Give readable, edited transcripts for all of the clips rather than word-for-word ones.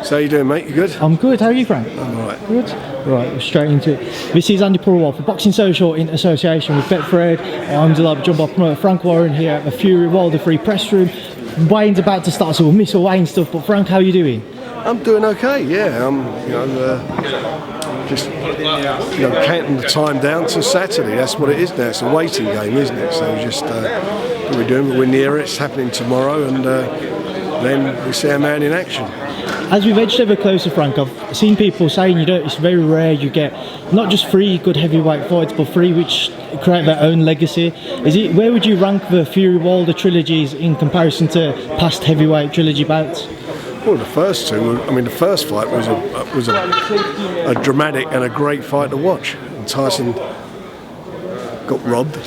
So how you doing, mate? You good? I'm good. How are you, Frank? I'm alright. Good. Right, we're straight into it. This is Andi Purewal for Boxing Social in association with Betfred. I'm delighted to jump off promoter Frank Warren here at the Fury Wilder Free Press Room. Wayne's about to start, so we'll miss all Wayne stuff. But Frank, how are you doing? I'm doing okay. Yeah, I'm just counting the time down to Saturday. That's what it is now. It's a waiting game, isn't it? So just what we're doing. We're near it. It's happening tomorrow, and then we see our man in action. As we've edged ever closer, Frank, I've seen people saying it's very rare you get not just 3 good heavyweight fights, but 3 which create their own legacy. Where would you rank the Fury Wilder trilogies in comparison to past heavyweight trilogy bouts? Well, the first two. The first fight was a dramatic and a great fight to watch. And Tyson got robbed,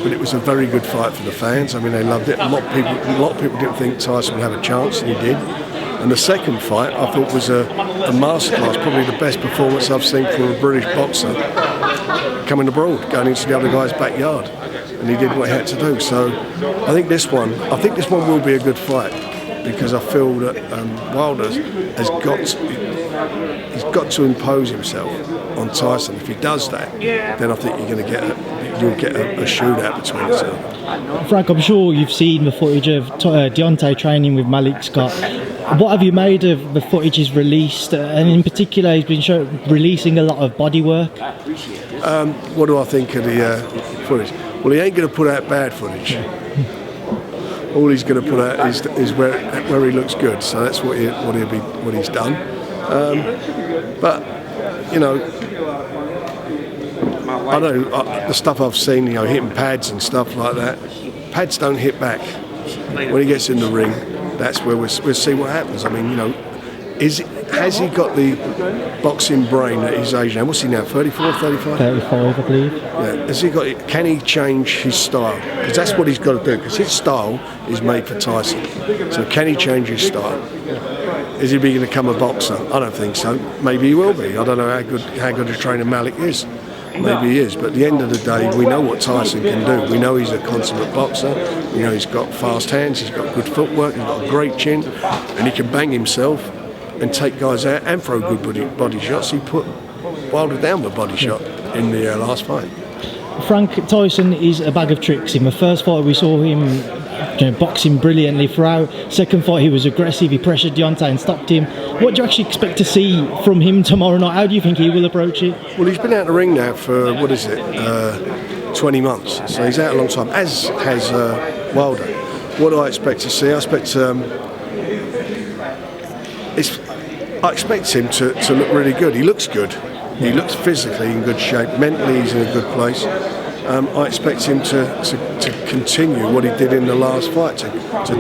but it was a very good fight for the fans. I mean, they loved it. A lot of people didn't think Tyson would have a chance, and he did. And the second fight, I thought, was a masterclass, probably the best performance I've seen from a British boxer coming abroad, going into the other guy's backyard, and he did what he had to do. So I think this one will be a good fight, because I feel that Wilder has got to impose himself on Tyson. If he does that, then I think you'll get a shootout between the two. Frank, I'm sure you've seen the footage of Deontay training with Malik Scott. What have you made of the footage he's released? And in particular, he's been releasing a lot of body work. What do I think of the footage? Well, he ain't going to put out bad footage. All he's going to put out is where he looks good. So that's what he's done. But I know the stuff I've seen, hitting pads and stuff like that. Pads don't hit back. When he gets in the ring, that's where we'll see what happens. I mean, has he got the boxing brain at his age now? What's he now, 34, 35? 35, I believe. Yeah. Can he change his style? Because that's what he's got to do, because his style is made for Tyson. So can he change his style? Is he going to become a boxer? I don't think so. Maybe he will be. I don't know how good a trainer Malik is. Maybe he is, but at the end of the day, we know what Tyson can do. We know he's a consummate boxer. We know he's got fast hands, he's got good footwork, he's got a great chin, and he can bang himself and take guys out and throw good body shots. He put Wilder down with a body shot in the last fight. Frank, Tyson is a bag of tricks. In the first fight, we saw him boxing brilliantly throughout. Second fight, he was aggressive. He pressured Deontay and stopped him. What do you actually expect to see from him tomorrow night? How do you think he will approach it? Well, he's been out of the ring now for 20 months, so he's out a long time. As has Wilder. What do I expect to see? I expect him to look really good. He looks good. He looks physically in good shape. Mentally, he's in a good place. I expect him to continue what he did in the last fight, to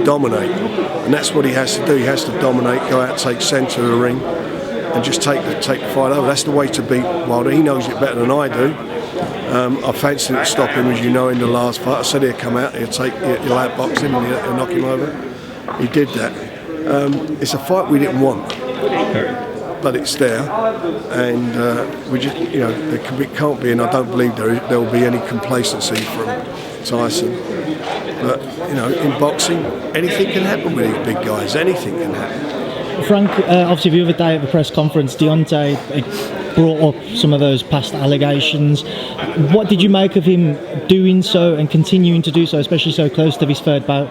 dominate. And that's what he has to do. He has to dominate, go out, take centre of the ring, and just take the fight over. That's the way to beat Wilder. He knows it better than I do. I fancied to stop him, as you know, in the last fight. I said he'd come out, he'll outbox him and he'll knock him over. He did that. It's a fight we didn't want, but it's there, and we just, there can't be, and I don't believe there will be any complacency from Tyson. But in boxing, anything can happen with these big guys. Anything can happen. Frank, obviously the other day at the press conference, Deontay brought up some of those past allegations. What did you make of him doing so and continuing to do so, especially so close to his third bout?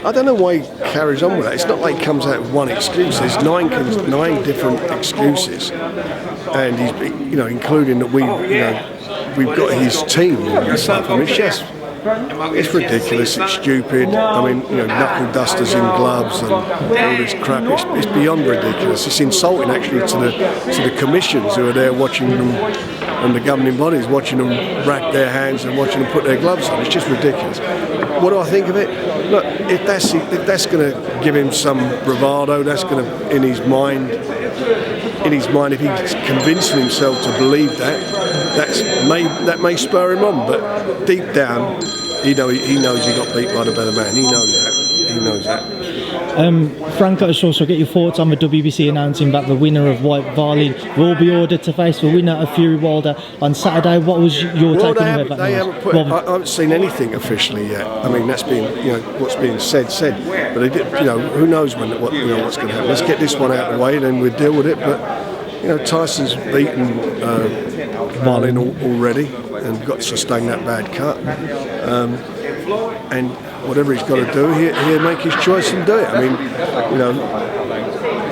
I don't know why he carries on with that. It's not like he comes out with one excuse. There's nine different excuses, and he's, including that we've got his team and stuff. I mean, it's ridiculous. It's stupid. I mean, knuckle dusters in gloves and all this crap. It's beyond ridiculous. It's insulting actually to the commissions who are there watching them, and the governing bodies watching them rack their hands and watching them put their gloves on. It's just ridiculous. What do I think of it? Look, if that's going to give him some bravado, that's going to, in his mind, if he's convincing himself to believe that may spur him on. But deep down, he knows he got beat by the better man. He knows that. Frank, I just also get your thoughts on the WBC announcing that the winner of White Varlin will be ordered to face the winner of Fury Wilder on Saturday. What was your take on that? They haven't put. I haven't seen anything officially yet. I mean, that's being, what's being said. But they did, who knows what's going to happen. Let's get this one out of the way, and then we'll deal with it. But Tyson's beaten Varlin already and got to sustain that bad cut. And whatever he's got to do, he'll make his choice and do it. I mean,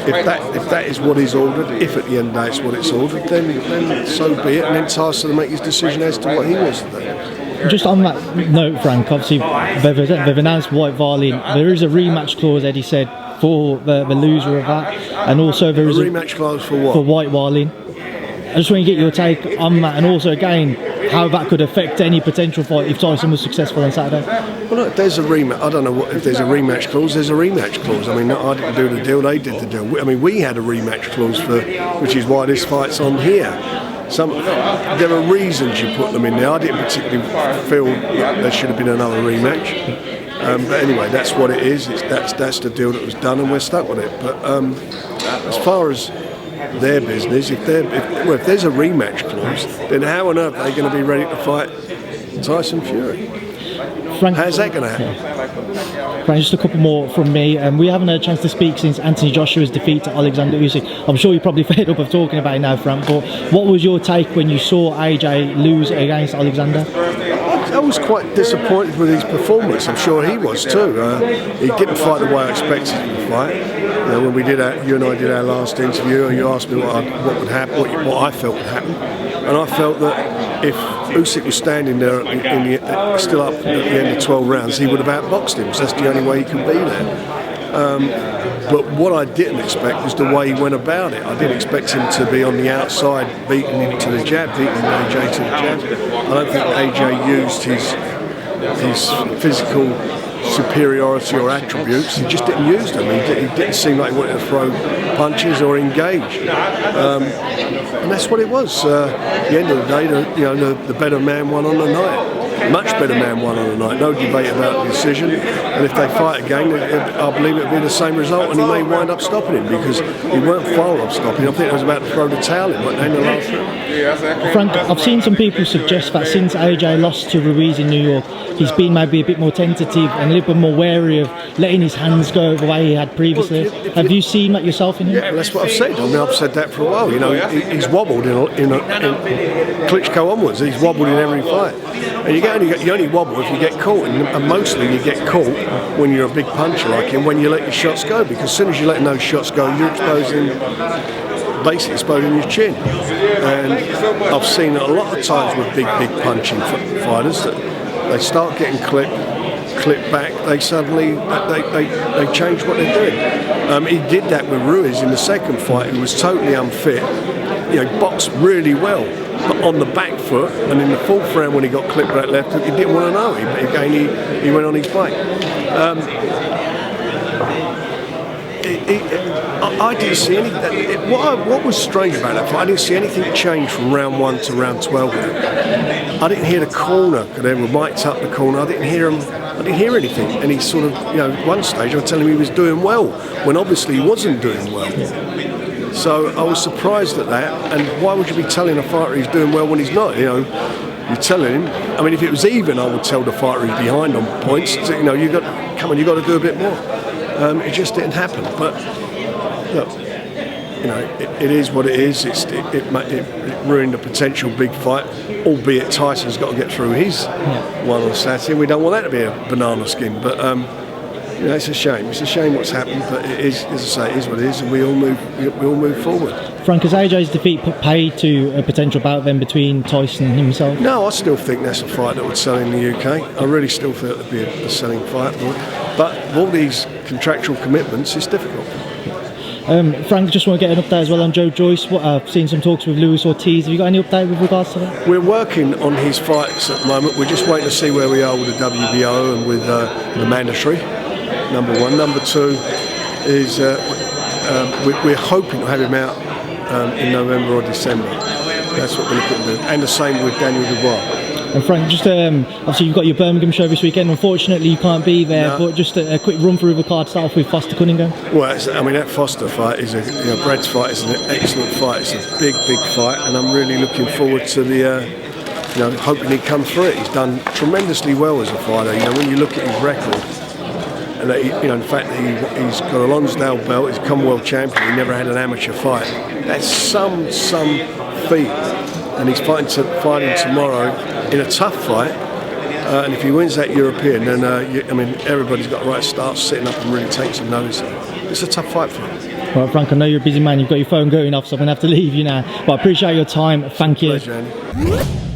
if that is what he's ordered, if at the end of the day it's what it's ordered, then so be it. And then Tyson will make his decision as to what he wants to do. Just on that note, Frank, obviously they've announced White Varlin. There is a rematch clause, Eddie said, for the loser of that, and also there is a rematch clause for what? For White Varlin. I just want to get your take on that, and also again how that could affect any potential fight if Tyson was successful on Saturday. Well, look, there's a rematch. I don't know if there's a rematch clause. There's a rematch clause. I mean, I didn't do the deal; they did the deal. I mean, we had a rematch clause which is why this fight's on here. There are reasons you put them in there. I didn't particularly feel that there should have been another rematch. But anyway, that's what it is. That's the deal that was done, and we're stuck with it. But as far as their business, if there's a rematch clause, then how on earth are they going to be ready to fight Tyson Fury? Frank, how's that going to happen? Frank, just a couple more from me. We haven't had a chance to speak since Anthony Joshua's defeat to Alexander Usyk. I'm sure you're probably fed up of talking about it now, Frank, but what was your take when you saw AJ lose against Alexander? I was quite disappointed with his performance. I'm sure he was too. He didn't fight the way I expected him to fight. When we did you and I did our last interview, you asked me what would happen, what I felt would happen, and I felt that if Usyk was standing there still up at the end of 12 rounds, he would have outboxed him. Because that's the only way he could be there. But what I didn't expect was the way he went about it. I didn't expect him to be on the outside, beating him to the jab, beating AJ to the jab. I don't think AJ used his physical superiority or attributes. He just didn't use them. He didn't seem like he wanted to throw punches or engage. And that's what it was. At the end of the day, the better man won on the night. Much better man won on the night. No debate about the decision. And if they fight again, I believe it'll be the same result, and he may wind up stopping him because he weren't far off stopping. I think he was about to throw the towel in in the last round. Frank, I've seen some people suggest that since AJ lost to Ruiz in New York, he's been maybe a bit more tentative and a little bit more wary of letting his hands go the way he had previously. Have you seen that yourself in him? Yeah, that's what I've said. I mean, I've said that for a while. He's wobbled in Klitschko onwards. He's wobbled in every fight. And you only wobble if you get caught, and mostly you get caught when you're a big puncher like him, when you let your shots go, because as soon as you let those shots go, you're basically exposing your chin. And I've seen it a lot of times with big punching fighters that they start getting clipped back, they suddenly they change what they're doing. He did that with Ruiz in the second fight. He was totally unfit. Boxed really well, but on the back foot, and in the fourth round when he got clipped back left, he didn't want to know. He went on his bike. I didn't see anything. What was strange about that fight, I didn't see anything change from round 1 to round 12. I didn't hear the corner, because they were mic'd up the corner. I didn't hear anything. And he sort of, at one stage I was telling him he was doing well, when obviously he wasn't doing well. So I was surprised at that. And why would you be telling a fighter he's doing well when he's not? You're telling him. I mean, if it was even, I would tell the fighter he's behind on points. You got to do a bit more. It just didn't happen. But look, it is what it is. It ruined a potential big fight, albeit Tyson's got to get through his one on Saturday. We don't want that to be a banana skin, but it's a shame. It's a shame what's happened, but it is, as I say, it is what it is, and we all move forward. Frank, has AJ's defeat put paid to a potential bout then between Tyson and himself? No, I still think that's a fight that would sell in the UK. I really still feel it would be a selling fight, but with all these contractual commitments, it's difficult. Frank, just want to get an update as well on Joe Joyce. I've seen some talks with Luis Ortiz. Have you got any update with regards to that? We're working on his fights at the moment. We're just waiting to see where we are with the WBO and with the mandatory, number one. Number two is we're hoping to have him out in November or December. That's what we're looking to do. And the same with Daniel Dubois. And Frank, just obviously you've got your Birmingham show this weekend. Unfortunately, you can't be there, No. but just a quick run through the card start off with Foster Cunningham. Well, I mean, that Foster fight is Brad's fight is an excellent fight. It's a big fight, and I'm really looking forward to the, hoping he comes through it. He's done tremendously well as a fighter. When you look at his record, and that in fact he's got a Lonsdale belt. He's a Commonwealth champion. He never had an amateur fight. That's some feat, and he's fighting tomorrow in a tough fight. And if he wins that European, then everybody's got a right to start sitting up and really take some notice. It's a tough fight for him. Well, Frank, I know you're a busy man. You've got your phone going off, so I'm going to have to leave you now. But I appreciate your time. Thank you. Pleasure, Andy.